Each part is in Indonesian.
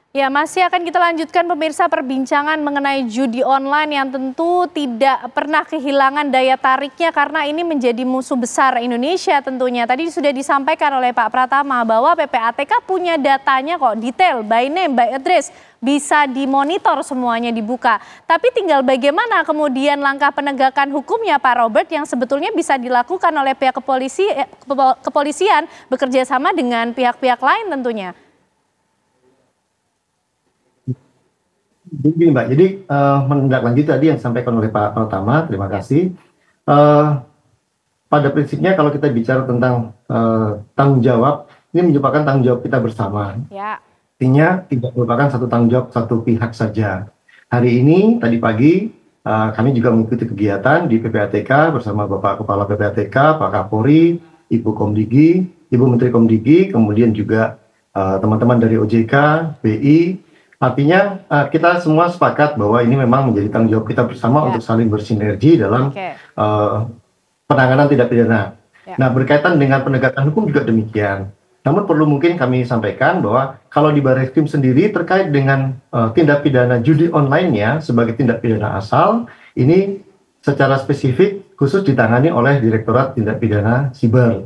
Ya, masih akan kita lanjutkan pemirsa perbincangan mengenai judi online yang tentu tidak pernah kehilangan daya tariknya karena ini menjadi musuh besar Indonesia tentunya. Tadi sudah disampaikan oleh Pak Pratama bahwa PPATK punya datanya kok detail, by name, by address, bisa dimonitor semuanya dibuka. Tapi tinggal bagaimana kemudian langkah penegakan hukumnya Pak Robert yang sebetulnya bisa dilakukan oleh pihak kepolisian bekerja sama dengan pihak-pihak lain tentunya. Jadi Mbak, jadi menindaklanjuti tadi yang disampaikan oleh Pak Pratama, terima kasih. Eh, pada prinsipnya kalau kita bicara tentang tanggung jawab, ini merupakan tanggung jawab kita bersama. Ya. Artinya tidak merupakan satu tanggung jawab satu pihak saja. Hari ini, tadi pagi, kami juga mengikuti kegiatan di PPATK bersama Bapak Kepala PPATK, Pak Kapolri, Ibu Komdigi, Ibu Menteri Komdigi, kemudian juga teman-teman dari OJK, BI. Artinya kita semua sepakat bahwa ini memang menjadi tanggung jawab kita bersama untuk saling bersinergi dalam penanganan tindak pidana. Nah, berkaitan dengan penegakan hukum juga demikian. Namun perlu mungkin kami sampaikan bahwa kalau di Barreskrim sendiri terkait dengan tindak pidana judi online-nya sebagai tindak pidana asal, ini secara spesifik khusus ditangani oleh Direktorat Tindak Pidana Siber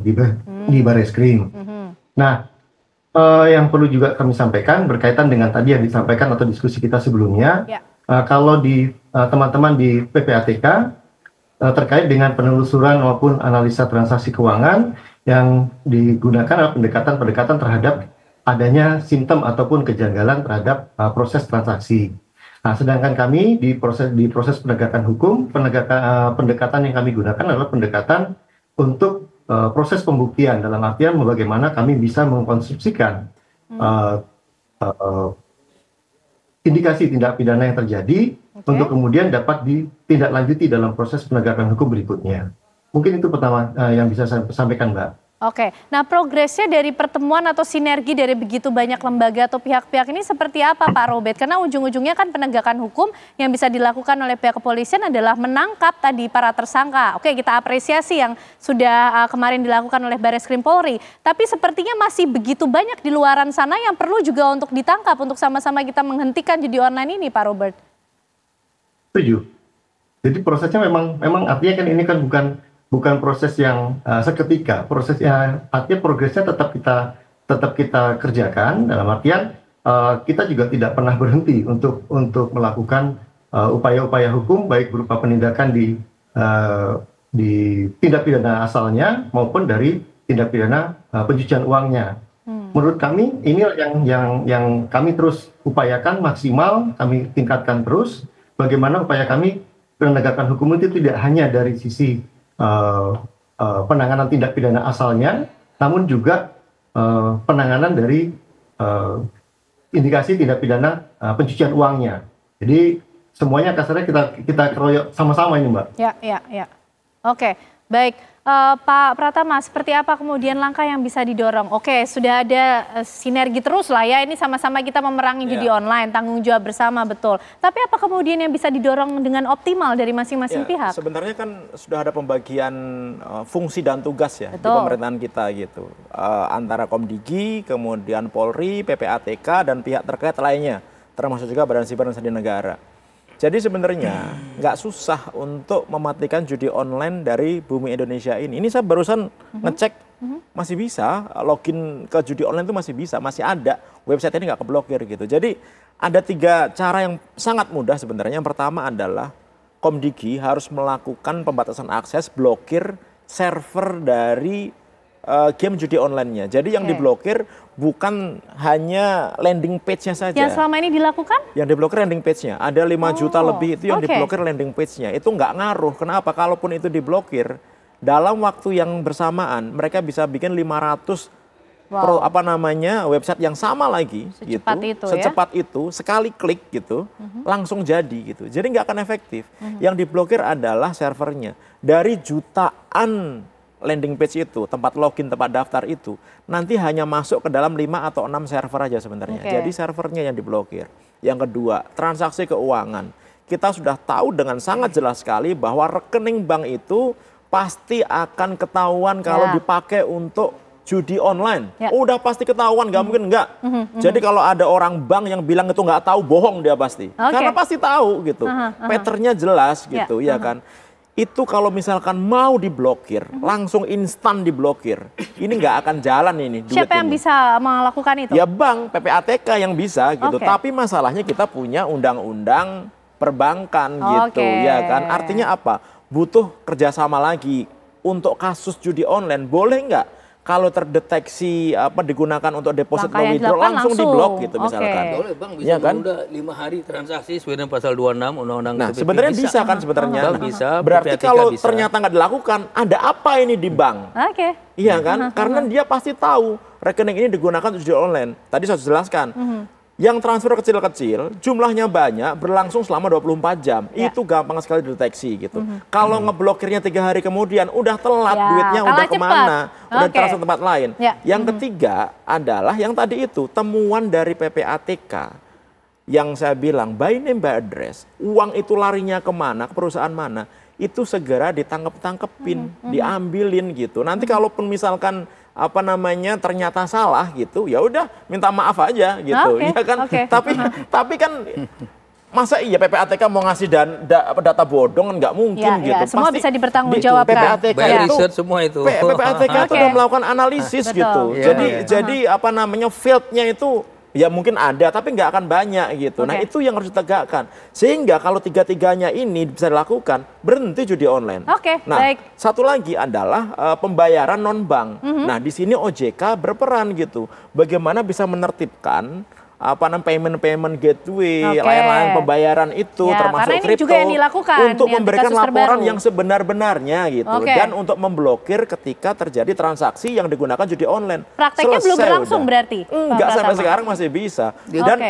di Barreskrim. Nah, yang perlu juga kami sampaikan berkaitan dengan tadi yang disampaikan atau diskusi kita sebelumnya, kalau di teman-teman di PPATK terkait dengan penelusuran maupun analisa transaksi keuangan yang digunakan adalah pendekatan terhadap adanya simptom ataupun kejanggalan terhadap proses transaksi. Nah, sedangkan kami di proses penegakan hukum, pendekatan yang kami gunakan adalah pendekatan untuk proses pembuktian, dalam artian bagaimana kami bisa mengkonstruksikan indikasi tindak pidana yang terjadi untuk kemudian dapat ditindaklanjuti dalam proses penegakan hukum berikutnya. Mungkin itu pertama yang bisa saya sampaikan, Mbak. Oke, nah progresnya dari pertemuan atau sinergi dari begitu banyak lembaga atau pihak-pihak ini seperti apa Pak Robert? Karena ujung-ujungnya kan penegakan hukum yang bisa dilakukan oleh pihak kepolisian adalah menangkap tadi para tersangka. Oke, kita apresiasi yang sudah kemarin dilakukan oleh Barreskrim Polri. Tapi sepertinya masih begitu banyak di luaran sana yang perlu juga untuk ditangkap untuk sama-sama kita menghentikan judi online ini Pak Robert. Setuju. Jadi prosesnya memang artinya kan ini kan bukan proses yang seketika, prosesnya artinya progresnya tetap kita kerjakan dalam artian kita juga tidak pernah berhenti untuk melakukan upaya-upaya hukum baik berupa penindakan di tindak pidana asalnya maupun dari tindak pidana pencucian uangnya. Menurut kami ini yang kami terus upayakan maksimal, kami tingkatkan terus bagaimana upaya kami penegakan hukum itu tidak hanya dari sisi penanganan tindak pidana asalnya, namun juga penanganan dari indikasi tindak pidana pencucian uangnya. Jadi semuanya kasarnya kita keroyok sama-sama ini, Mbak. Ya. Oke, baik. Pak Pratama, seperti apa kemudian langkah yang bisa didorong? Oke, sudah ada sinergi terus lah ya, ini sama-sama kita memerangi judi online, tanggung jawab bersama, betul. Tapi apa kemudian yang bisa didorong dengan optimal dari masing-masing pihak? Sebenarnya kan sudah ada pembagian fungsi dan tugas ya di pemerintahan kita gitu. Antara Komdigi, kemudian Polri, PPATK, dan pihak terkait lainnya, termasuk juga Badan Siber dan Sandi Negara. Jadi sebenarnya nggak susah untuk mematikan judi online dari bumi Indonesia ini. Ini saya barusan ngecek masih bisa, login ke judi online itu masih ada. Website ini nggak keblokir gitu. Jadi ada 3 cara yang sangat mudah sebenarnya. Yang pertama adalah Komdigi harus melakukan pembatasan akses, blokir server dari game judi online-nya. Jadi yang diblokir bukan hanya landing page-nya saja. Yang selama ini dilakukan? Yang diblokir landing page-nya. Ada 5 juta lebih itu yang diblokir landing page-nya. Itu nggak ngaruh. Kenapa? Kalaupun itu diblokir, dalam waktu yang bersamaan mereka bisa bikin 500 website yang sama lagi. Secepat itu, sekali klik gitu, langsung jadi gitu. Jadi nggak akan efektif. Yang diblokir adalah servernya. Dari jutaan landing page itu, tempat login, tempat daftar itu, nanti hanya masuk ke dalam 5 atau 6 server aja sebenarnya. Jadi servernya yang diblokir. Yang kedua, transaksi keuangan. Kita sudah tahu dengan sangat jelas sekali bahwa rekening bank itu pasti akan ketahuan kalau dipakai untuk judi online, udah pasti ketahuan, nggak mungkin enggak. Jadi kalau ada orang bank yang bilang itu nggak tahu, bohong dia pasti. Karena pasti tahu gitu. Patternnya jelas gitu, ya kan. Itu kalau misalkan mau diblokir, langsung instan diblokir. Ini nggak akan jalan ini. Siapa yang bisa melakukan itu? Ya bank, PPATK yang bisa gitu. Tapi masalahnya kita punya undang-undang perbankan gitu, ya kan. Artinya apa? Butuh kerjasama lagi. Untuk kasus judi online, boleh nggak kalau terdeteksi digunakan untuk deposit atau withdraw langsung diblok gitu misalkan. Boleh, Bang, bisa menunda 5 hari transaksi sesuai dengan pasal 26 Undang-Undang Nah, sebenarnya bisa kan sebenarnya. Bisa, berarti kalau ternyata nggak dilakukan, ada apa ini di bank? Iya kan? Karena dia pasti tahu rekening ini digunakan untuk judi online. Tadi saya jelaskan. Yang transfer kecil-kecil, jumlahnya banyak, berlangsung selama 24 jam. Itu gampang sekali dideteksi gitu. Kalau ngeblokirnya 3 hari kemudian, udah telat duitnya, udah kemana, udah transfer tempat lain. Yang ketiga adalah yang tadi itu, temuan dari PPATK. Yang saya bilang, by name by address, uang itu larinya kemana, ke perusahaan mana, itu segera ditangkep-tangkepin, diambilin gitu. Nanti kalaupun misalkan ternyata salah gitu, ya udah minta maaf aja gitu, ya kan. Tapi kan masa iya PPATK mau ngasih data bodong, kan nggak mungkin gitu. Semua pasti bisa dipertanggungjawabkan. PPATK itu semua itu. PPATK itu udah melakukan analisis gitu. Jadi fieldnya itu ya mungkin ada, tapi nggak akan banyak gitu. Nah itu yang harus ditegakkan. Sehingga kalau tiga-tiganya ini bisa dilakukan, berhenti judi online. Nah, satu lagi adalah pembayaran non-bank. Nah di sini OJK berperan gitu. Bagaimana bisa menertibkan payment gateway, layanan pembayaran itu termasuk kripto untuk memberikan laporan yang sebenar-benarnya gitu dan untuk memblokir ketika terjadi transaksi yang digunakan judi online. Prakteknya belum berlangsung berarti? Enggak, sampai sekarang masih bisa.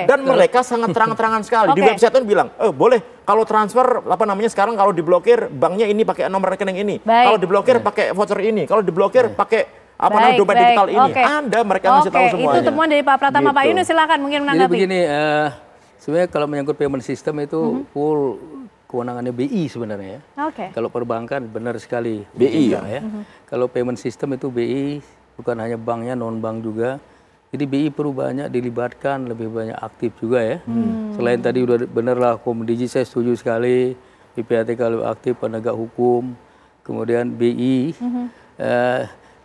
Dan mereka sangat terang-terangan sekali. Di website itu bilang, boleh kalau transfer sekarang kalau diblokir banknya ini pakai nomor rekening ini. Kalau diblokir pakai voucher ini. Kalau diblokir pakai dompet digital ini. Ada, mereka ngasih tahu semuanya. Itu temuan dari Pak Pratama. Pak Yunus silakan mungkin menanggapi. Jadi begini, sebenarnya kalau menyangkut payment system itu full kewenangannya BI sebenarnya ya. Kalau perbankan benar sekali BI ya. Kalau payment system itu BI, bukan hanya banknya, non-bank juga. Jadi BI perlu banyak dilibatkan, lebih banyak aktif juga ya. Selain tadi udah bener lah Komdigi, saya setuju sekali. PPATK lebih aktif, penegak hukum, kemudian BI.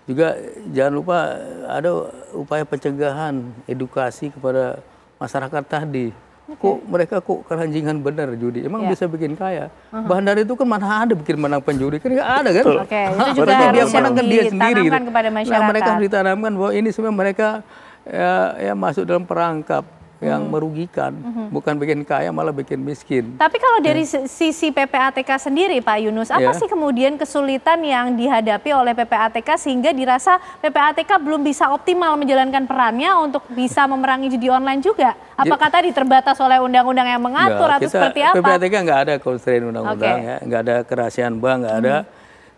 Juga jangan lupa ada upaya pencegahan, edukasi kepada masyarakat tadi. Mereka keranjingan benar judi, emang bisa bikin kaya. Bandar itu kan mana ada bikin menang penjudi, kan nggak ada kan. Itu juga harus ditanamkan kepada masyarakat. Nah, mereka harus ditanamkan bahwa ini sebenarnya mereka ya masuk dalam perangkap yang merugikan, bukan bikin kaya malah bikin miskin. Tapi kalau dari sisi PPATK sendiri Pak Yunus, apa sih kemudian kesulitan yang dihadapi oleh PPATK sehingga dirasa PPATK belum bisa optimal menjalankan perannya untuk bisa memerangi judi online juga? Apakah tadi terbatas oleh undang-undang yang mengatur atau seperti apa? PPATK nggak ada constraint undang-undang ya, nggak ada kerahasiaan bank, nggak ada.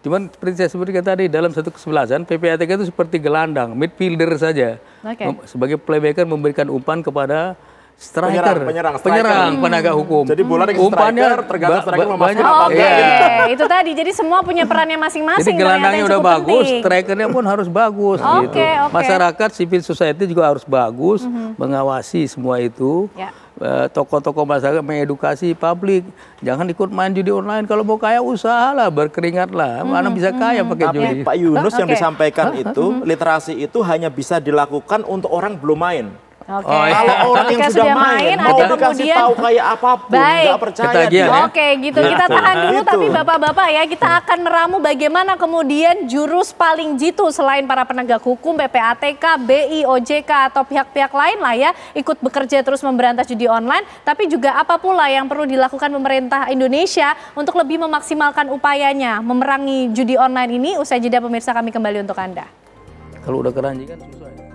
Cuman seperti saya sebutkan tadi, dalam satu kesebelasan, PPATK itu seperti gelandang, midfielder saja. Sebagai playmaker memberikan umpan kepada striker, penyerang penegak hukum. Jadi bola dengan striker, tergantung striker memasukkan apa. Itu tadi, jadi semua punya perannya masing-masing. Jadi gelandangnya udah bagus, strikernya pun harus bagus. Gitu. Masyarakat, civil society juga harus bagus, mengawasi semua itu. Tokoh-tokoh masyarakat mengedukasi publik, jangan ikut main judi online, kalau mau kaya usahalah, berkeringatlah, mana bisa kaya pakai judi. Pak Yunus yang disampaikan itu, literasi itu hanya bisa dilakukan untuk orang belum main. Kalau orang yang sudah main, mau dikasih tahu kayak apapun, nggak percaya dia. Gitu. Kita tahan dulu, tapi Bapak-Bapak ya, kita akan meramu bagaimana kemudian jurus paling jitu selain para penegak hukum, PPATK, BI, OJK, atau pihak-pihak lain lah ya, ikut bekerja terus memberantas judi online, tapi juga apa pula yang perlu dilakukan pemerintah Indonesia untuk lebih memaksimalkan upayanya memerangi judi online ini. Usai jeda pemirsa, kami kembali untuk Anda. Kalau udah keranjingan susah ya.